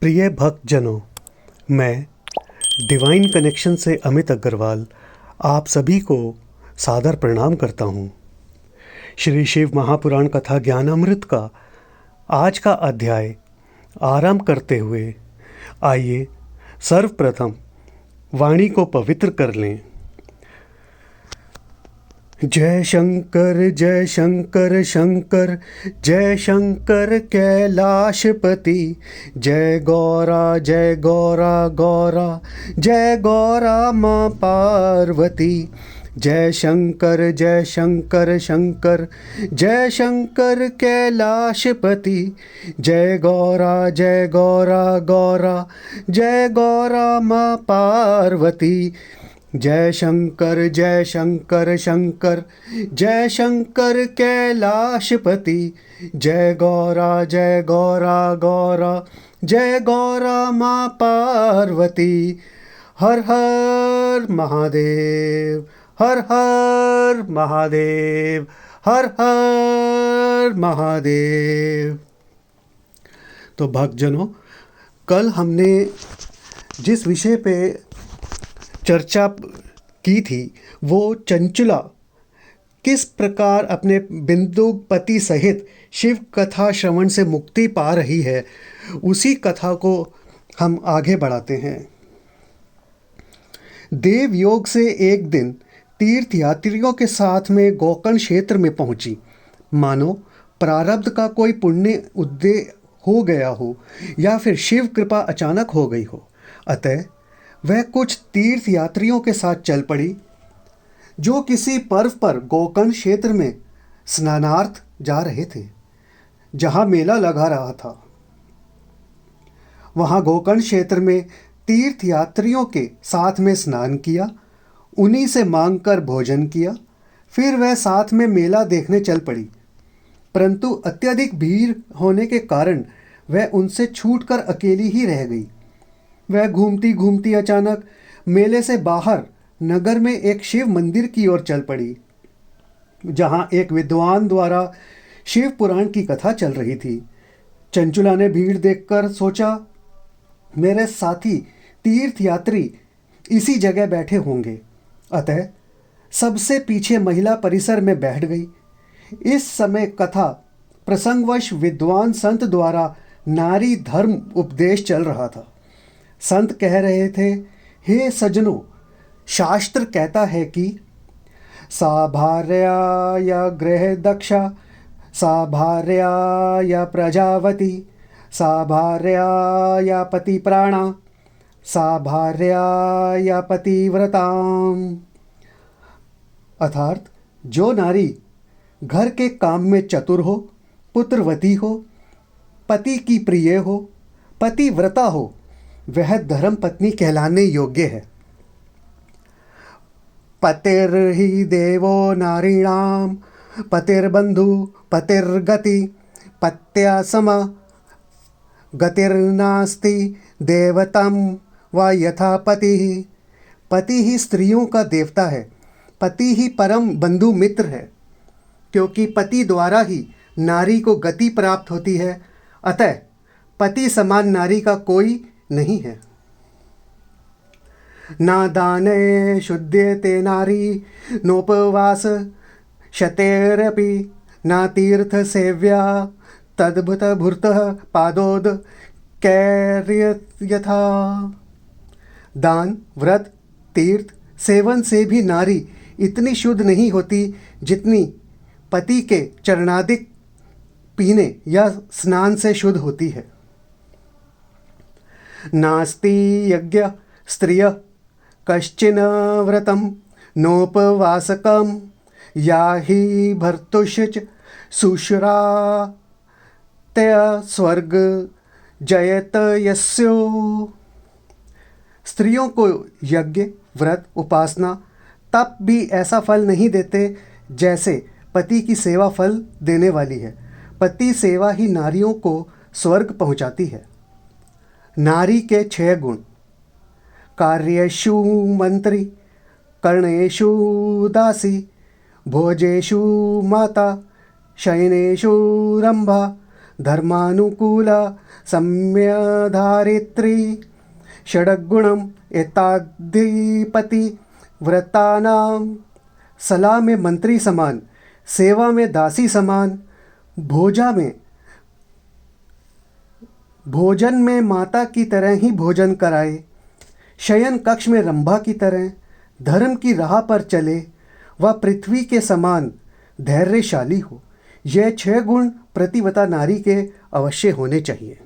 प्रिय भक्तजनों, मैं डिवाइन कनेक्शन से अमित अग्रवाल आप सभी को सादर प्रणाम करता हूँ। श्री शिव महापुराण कथा ज्ञानामृत का आज का अध्याय आरंभ करते हुए आइए सर्वप्रथम वाणी को पवित्र कर लें। जय शंकर जय शंकर शंकर, जय शंकर कैलाशपति, जय गौरा गौरा, जय गौरा माँ पार्वती। जय शंकर शंकर, जय शंकर कैलाशपति, जय गौरा गौरा, जय गौरा माँ पार्वती। जय शंकर शंकर, जय शंकर कैलाशपति, जय गौरा गौरा, जय गौरा माँ पार्वती। हर हर महादेव, हर हर महादेव, हर हर महादेव। तो भक्तजनों, कल हमने जिस विषय पे चर्चा की थी वो चंचुला किस प्रकार अपने बिंदु पति सहित शिव कथा श्रवण से मुक्ति पा रही है, उसी कथा को हम आगे बढ़ाते हैं। देव योग से एक दिन तीर्थ यात्रियों के साथ में गोकर्ण क्षेत्र में पहुंची। मानो प्रारब्ध का कोई पुण्य उदय हो गया हो या फिर शिव कृपा अचानक हो गई हो। अतः वह कुछ तीर्थ यात्रियों के साथ चल पड़ी जो किसी पर्व पर गोकर्ण क्षेत्र में स्नानार्थ जा रहे थे, जहां मेला लगा रहा था। वहां गोकर्ण क्षेत्र में तीर्थ यात्रियों के साथ में स्नान किया, उन्हीं से मांगकर भोजन किया, फिर वह साथ में मेला देखने चल पड़ी। परंतु अत्यधिक भीड़ होने के कारण वह उनसे छूटकर अकेली ही रह गई। वह घूमती घूमती अचानक मेले से बाहर नगर में एक शिव मंदिर की ओर चल पड़ी, जहां एक विद्वान द्वारा शिव पुराण की कथा चल रही थी। चंचुला ने भीड़ देखकर सोचा, मेरे साथी तीर्थ यात्री इसी जगह बैठे होंगे। अतः सबसे पीछे महिला परिसर में बैठ गई। इस समय कथा प्रसंगवश विद्वान संत द्वारा नारी धर्म उपदेश चल रहा था। संत कह रहे थे, हे सज्जनों, शास्त्र कहता है कि सा भार्या या गृह दक्षा, सा भार्या या प्रजावती, सा भार्या या पति प्राणा, सा भार्या या पतिव्रताम। अर्थात जो नारी घर के काम में चतुर हो, पुत्रवती हो, पति की प्रिय हो, पतिव्रता हो, वह धर्म पत्नी कहलाने योग्य है। पतिर्हि देवो नारीणाम, पतिर्बंधु पतिर्गति, पत्या सम गतिर्नास्ति देवतम व यथा पति। पति ही स्त्रियों का देवता है, पति ही परम बंधु मित्र है, क्योंकि पति द्वारा ही नारी को गति प्राप्त होती है। अतः पति समान नारी का कोई नहीं है। ना दाने शुद्ध्यते नारी, नोपवास शतेरपि, ना तीर्थ सेव्या तद्भुत भूर्तः पादोद कैर्यथा। दान, व्रत, तीर्थ सेवन से भी नारी इतनी शुद्ध नहीं होती जितनी पति के चरणादिक पीने या स्नान से शुद्ध होती है। नास्ति यज्ञ स्त्रिय कश्चिन व्रतम नोपवासकम, या ही भर्तुश्च शुश्रा तय स्वर्ग जयत यस्यो। स्त्रियों को यज्ञ, व्रत, उपासना, तप भी ऐसा फल नहीं देते जैसे पति की सेवा फल देने वाली है। पति सेवा ही नारियों को स्वर्ग पहुंचाती है। नारी के 6 गुण: कार्येषु मंत्री, कर्णेषु दासी, भोजेषु माता, शयनेषु रंभा, धर्मानुकूला सम्यधारित्री षड्गुणम एताधिपति व्रतानाम। सलाह में मंत्री समान, सेवा में दासी समान, भोजन में माता की तरह ही भोजन कराए, शयन कक्ष में रंभा की तरह, धर्म की राह पर चले, वह पृथ्वी के समान धैर्यशाली हो। यह 6 गुण प्रतिव्रता नारी के अवश्य होने चाहिए।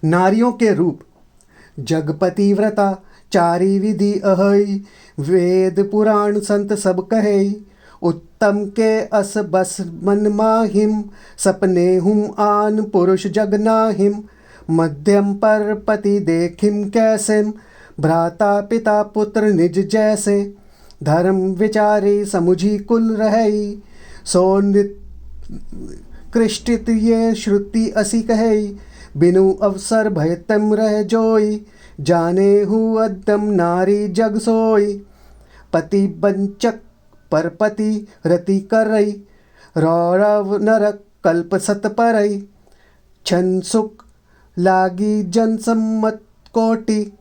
नारियों के रूप: जगपति व्रता चारि विधि अहई, वेद पुराण संत सब कहई, उत्तम के अस बस मन माहिम, सपने हुम आन पुरुष जग नाहिम, मध्यम पर पति देखिम कैसेम, भ्राता पिता पुत्र निज जैसे, धर्म विचारे समुझी कुल रहई, सो कृष्टित ये श्रुति असी कहई, बिनु अवसर भय तम रह जोई, जाने हु अदम नारी जग सोई, पति बंचक पर पति रति करई, रौरव नरक कल्प सत परई, छन सुख लागी जन सम्मत कोटि,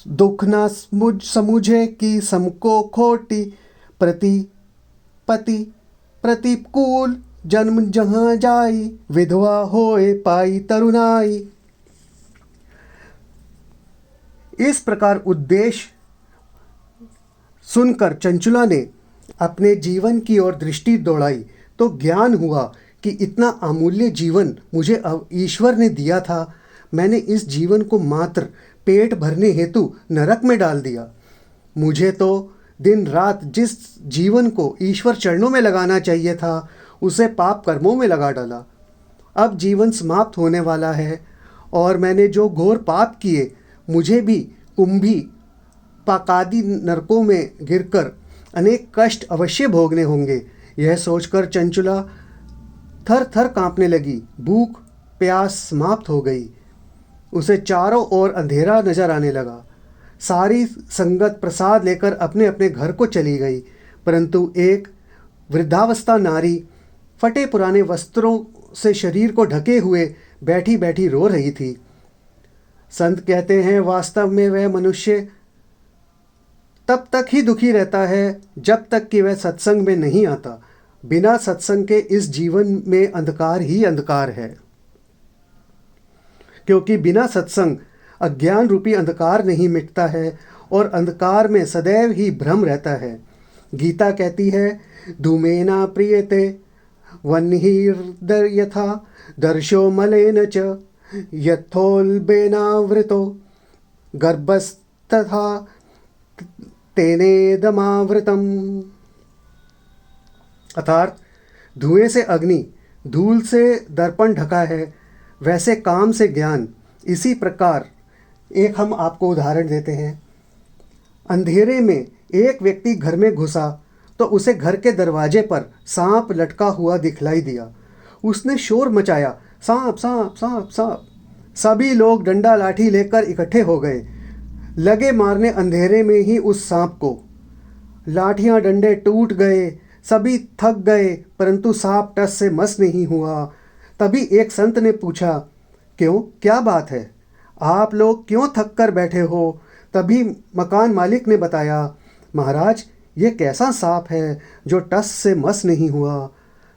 दुख न समुझे कि समको खोटी, पति प्रतिकूल जन्म जहाँ जाई, विधवा होए पाई तरुणाई। इस प्रकार उद्देश्य सुनकर चंचुला ने अपने जीवन की ओर दृष्टि दौड़ाई तो ज्ञान हुआ कि इतना अमूल्य जीवन मुझे ईश्वर ने दिया था। मैंने इस जीवन को मात्र पेट भरने हेतु नरक में डाल दिया। मुझे तो दिन रात जिस जीवन को ईश्वर चरणों में लगाना चाहिए था उसे पाप कर्मों में लगा डाला। अब जीवन समाप्त होने वाला है और मैंने जो घोर पाप किए मुझे भी कुंभी पाकादि नरकों में गिरकर अनेक कष्ट अवश्य भोगने होंगे। यह सोचकर चंचुला थर थर कांपने लगी। भूख प्यास समाप्त हो गई। उसे चारों ओर अंधेरा नजर आने लगा। सारी संगत प्रसाद लेकर अपने अपने घर को चली गई, परंतु एक वृद्धावस्था नारी फटे पुराने वस्त्रों से शरीर को ढके हुए बैठी बैठी रो रही थी। संत कहते हैं वास्तव में वह मनुष्य तब तक ही दुखी रहता है जब तक कि वह सत्संग में नहीं आता। बिना सत्संग के इस जीवन में अंधकार ही अंधकार है, क्योंकि बिना सत्संग अज्ञान रूपी अंधकार नहीं मिटता है और अंधकार में सदैव ही भ्रम रहता है। गीता कहती है धूमेना प्रियते वह्निर्दर यथा दर्शो मलेन च यथोल्बेनावृतो गर्भस्तथा तेनेदमावृतम। अर्थात धुएं से अग्नि, धूल से दर्पण ढका है, वैसे काम से ज्ञान। इसी प्रकार एक हम आपको उदाहरण देते हैं। अंधेरे में एक व्यक्ति घर में घुसा तो उसे घर के दरवाजे पर सांप लटका हुआ दिखलाई दिया। उसने शोर मचाया, सांप सांप सांप सांप। सभी लोग डंडा लाठी लेकर इकट्ठे हो गए, लगे मारने अंधेरे में ही उस सांप को। लाठियां डंडे टूट गए, सभी थक गए, परंतु सांप टस से मस नहीं हुआ। तभी एक संत ने पूछा, क्यों, क्या बात है, आप लोग क्यों थक कर बैठे हो? तभी मकान मालिक ने बताया, महाराज ये कैसा सांप है जो टस से मस नहीं हुआ।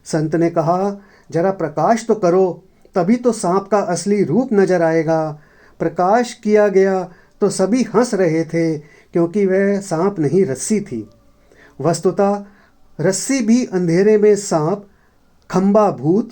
संत ने कहा, जरा प्रकाश तो करो, तभी तो सांप का असली रूप नजर आएगा। प्रकाश किया गया तो सभी हंस रहे थे, क्योंकि वह सांप नहीं रस्सी थी। वस्तुतः रस्सी भी अंधेरे में सांप, खंबा भूत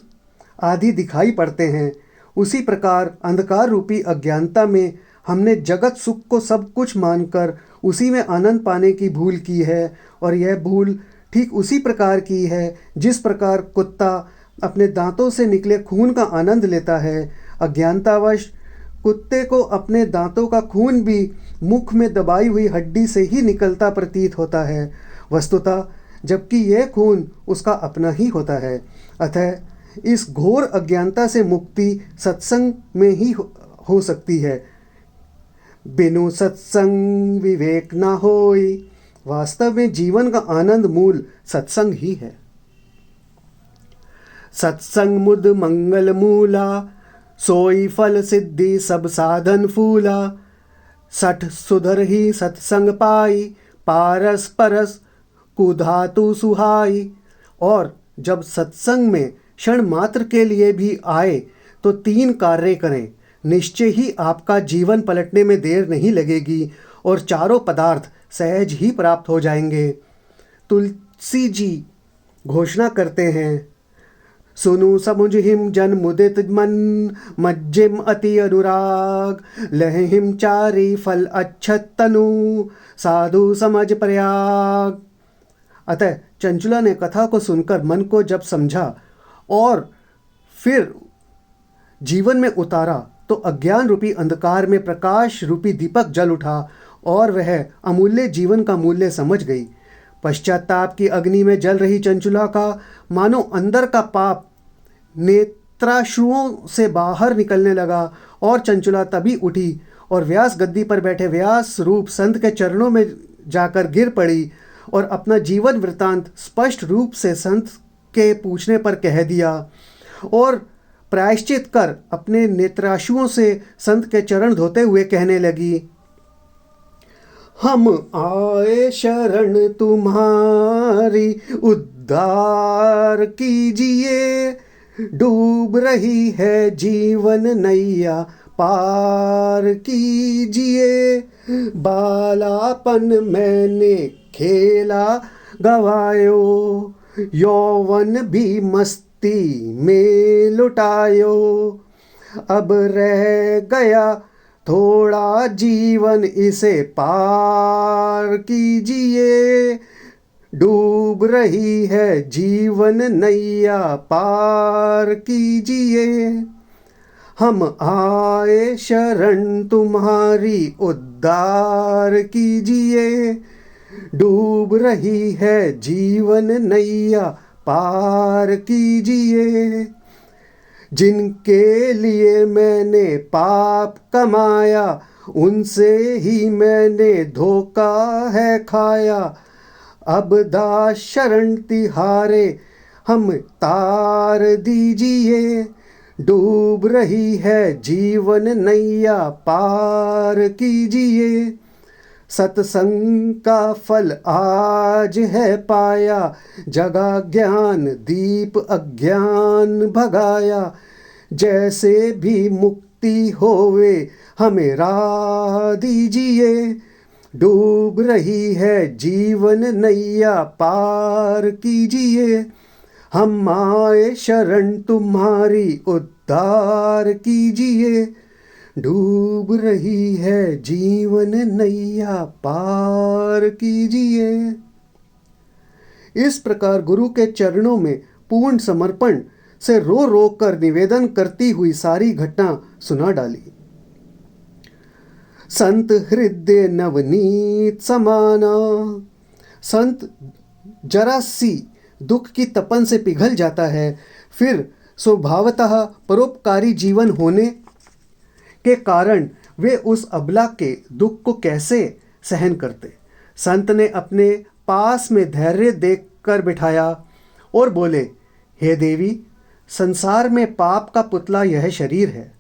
आदि दिखाई पड़ते हैं। उसी प्रकार अंधकार रूपी अज्ञानता में हमने जगत सुख को सब कुछ मानकर उसी में आनंद पाने की भूल की है, और यह भूल ठीक उसी प्रकार की है जिस प्रकार कुत्ता अपने दांतों से निकले खून का आनंद लेता है। अज्ञानतावश कुत्ते को अपने दांतों का खून भी मुख में दबाई हुई हड्डी से ही निकलता प्रतीत होता है, वस्तुतः जबकि यह खून उसका अपना ही होता है। अतः इस घोर अज्ञानता से मुक्ति सत्संग में ही हो सकती है। बिनु सत्संग विवेक ना होई। वास्तव में जीवन का आनंद मूल सत्संग ही है। सत्संग मुद मंगल मूला, सोई फल सिद्धि सब साधन फूला। सठ सुधर ही सत्संग पाई, पारस परस कुधातु सुहाई। और जब सत्संग में क्षण मात्र के लिए भी आए तो 3 कार्य करें, निश्चय ही आपका जीवन पलटने में देर नहीं लगेगी और चारों पदार्थ सहज ही प्राप्त हो जाएंगे। तुलसी जी घोषणा करते हैं, सुनु समुझ हिम जन मुदित मन, मज्जिम अति अनुराग, लहिम चारी फल अच्छत तनु, साधु समझ प्रयाग। अतः चंचुला ने कथा को सुनकर मन को जब समझा और फिर जीवन में उतारा तो अज्ञान रूपी अंधकार में प्रकाश रूपी दीपक जल उठा और वह अमूल्य जीवन का मूल्य समझ गई। पश्चाताप की अग्नि में जल रही चंचुला का मानो अंदर का पाप नेत्राश्रुओं से बाहर निकलने लगा और चंचुला तभी उठी और व्यास गद्दी पर बैठे व्यास रूप संत के चरणों में जाकर गिर पड़ी और अपना जीवन वृत्तांत स्पष्ट रूप से संत के पूछने पर कह दिया और प्रायश्चित कर अपने नेत्राश्रुओं से संत के चरण धोते हुए कहने लगी, हम आए शरण तुम्हारी, उद्धार कीजिए, डूब रही है जीवन नैया, पार कीजिए। बालापन मैंने खेला गवायो, यौवन भी मस्ती में लुटायो, अब रह गया थोड़ा जीवन, इसे पार कीजिए। डूब रही है जीवन नैया, पार कीजिए। हम आए शरण तुम्हारी, उद्धार कीजिए, डूब रही है जीवन नैया, पार कीजिए। जिनके लिए मैंने पाप कमाया, उनसे ही मैंने धोखा है खाया, अब दास शरण तिहारे, हम तार दीजिए। डूब रही है जीवन नैया, पार कीजिए। सत्संग का फल आज है पाया, जगा ज्ञान दीप अज्ञान भगाया, जैसे भी मुक्ति होवे हमें राह दीजिए। डूब रही है जीवन नैया, पार कीजिए। हम आए शरण तुम्हारी, उद्धार कीजिए। डूब रही है जीवन नैया, पार कीजिए। इस प्रकार गुरु के चरणों में पूर्ण समर्पण से रो रो कर निवेदन करती हुई सारी घटना सुना डाली। संत हृदय नवनीत समाना। संत जरा सी दुख की तपन से पिघल जाता है, फिर स्वभावतः परोपकारी जीवन होने के कारण वे उस अबला के दुख को कैसे सहन करते। संत ने अपने पास में धैर्य देकर बिठाया और बोले, हे देवी, संसार में पाप का पुतला यह शरीर है।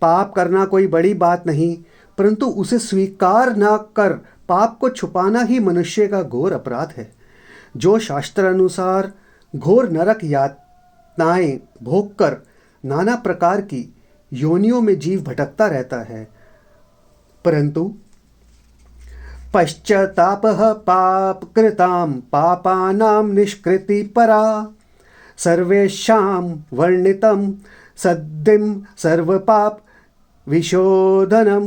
पाप करना कोई बड़ी बात नहीं, परंतु उसे स्वीकार न कर पाप को छुपाना ही मनुष्य का घोर अपराध है। जो शास्त्र अनुसार घोर नरक यातनाएं भोगकर नाना प्रकार की योनियों में जीव भटकता रहता है, परंतु पश्चातापः पाप कृताम पापानां निष्कृति परा, सर्वेषां वर्णितं सद्दिं सर्वपाप विशोधनम,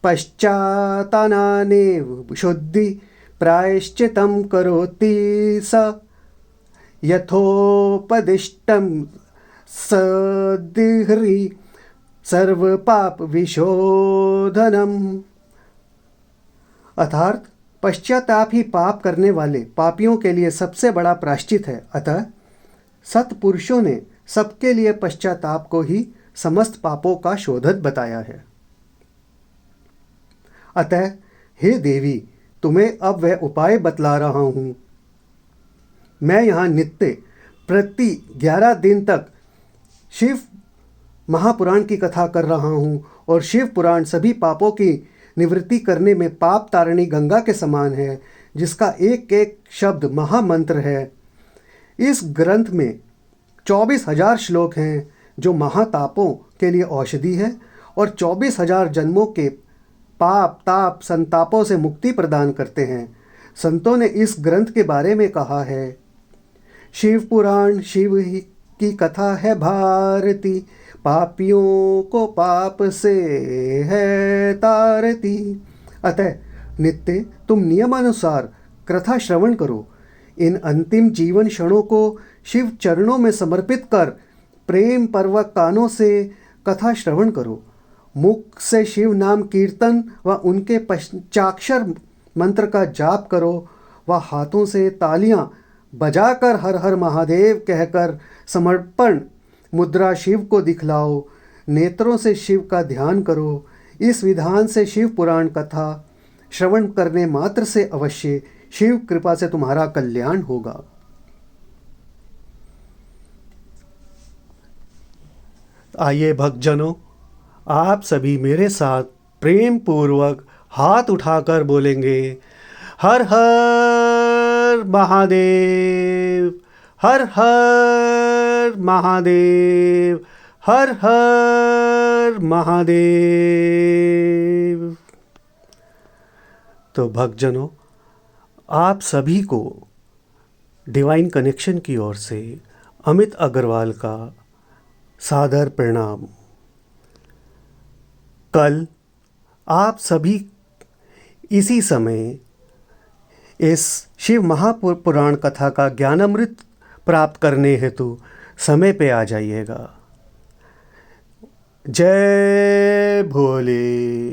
पश्चातानेव शुद्धि प्रायश्चितं करोति स, यथोपदिष्टं सदिह्रि सर्वपाप विशोधनम। अर्थात पश्चाताप ही पाप करने वाले पापियों के लिए सबसे बड़ा प्रायश्चित है। अतः सत्पुरुषों ने सबके लिए पश्चाताप को ही समस्त पापों का शोधक बताया है। अतः हे देवी, तुम्हें अब वह उपाय बतला रहा हूँ। मैं यहाँ नित्य प्रति 11 दिन तक शिव महापुराण की कथा कर रहा हूँ और शिव पुराण सभी पापों की निवृत्ति करने में पाप तारिणी गंगा के समान है, जिसका एक एक शब्द महामंत्र है। इस ग्रंथ में 24,000 श्लोक हैं जो महातापों के लिए औषधि है और 24,000 जन्मों के पाप ताप संतापों से मुक्ति प्रदान करते हैं। संतों ने इस ग्रंथ के बारे में कहा है, शिव पुराण शिव ही की कथा है भारती, पापियों को पाप से है तारती। अतः नित्य तुम नियमानुसार कथा श्रवण करो। इन अंतिम जीवन क्षणों को शिव चरणों में समर्पित कर प्रेम पर्वक कानों से कथा श्रवण करो। मुख से शिव नाम कीर्तन व उनके पंचाक्षर मंत्र का जाप करो व हाथों से तालियां बजाकर हर हर महादेव कहकर समर्पण मुद्रा शिव को दिखलाओ। नेत्रों से शिव का ध्यान करो। इस विधान से शिव पुराण कथा श्रवण करने मात्र से अवश्य शिव कृपा से तुम्हारा कल्याण होगा। आइए भक्तजनों, आप सभी मेरे साथ प्रेम पूर्वक हाथ उठाकर बोलेंगे, हर हर महादेव, हर हर महादेव, हर हर महादेव। तो भक्तजनों, आप सभी को डिवाइन कनेक्शन की ओर से अमित अग्रवाल का सादर प्रणाम। कल आप सभी इसी समय इस शिव महापुराण कथा का ज्ञानामृत प्राप्त करने हेतु समय पे आ जाइएगा। जय भोले।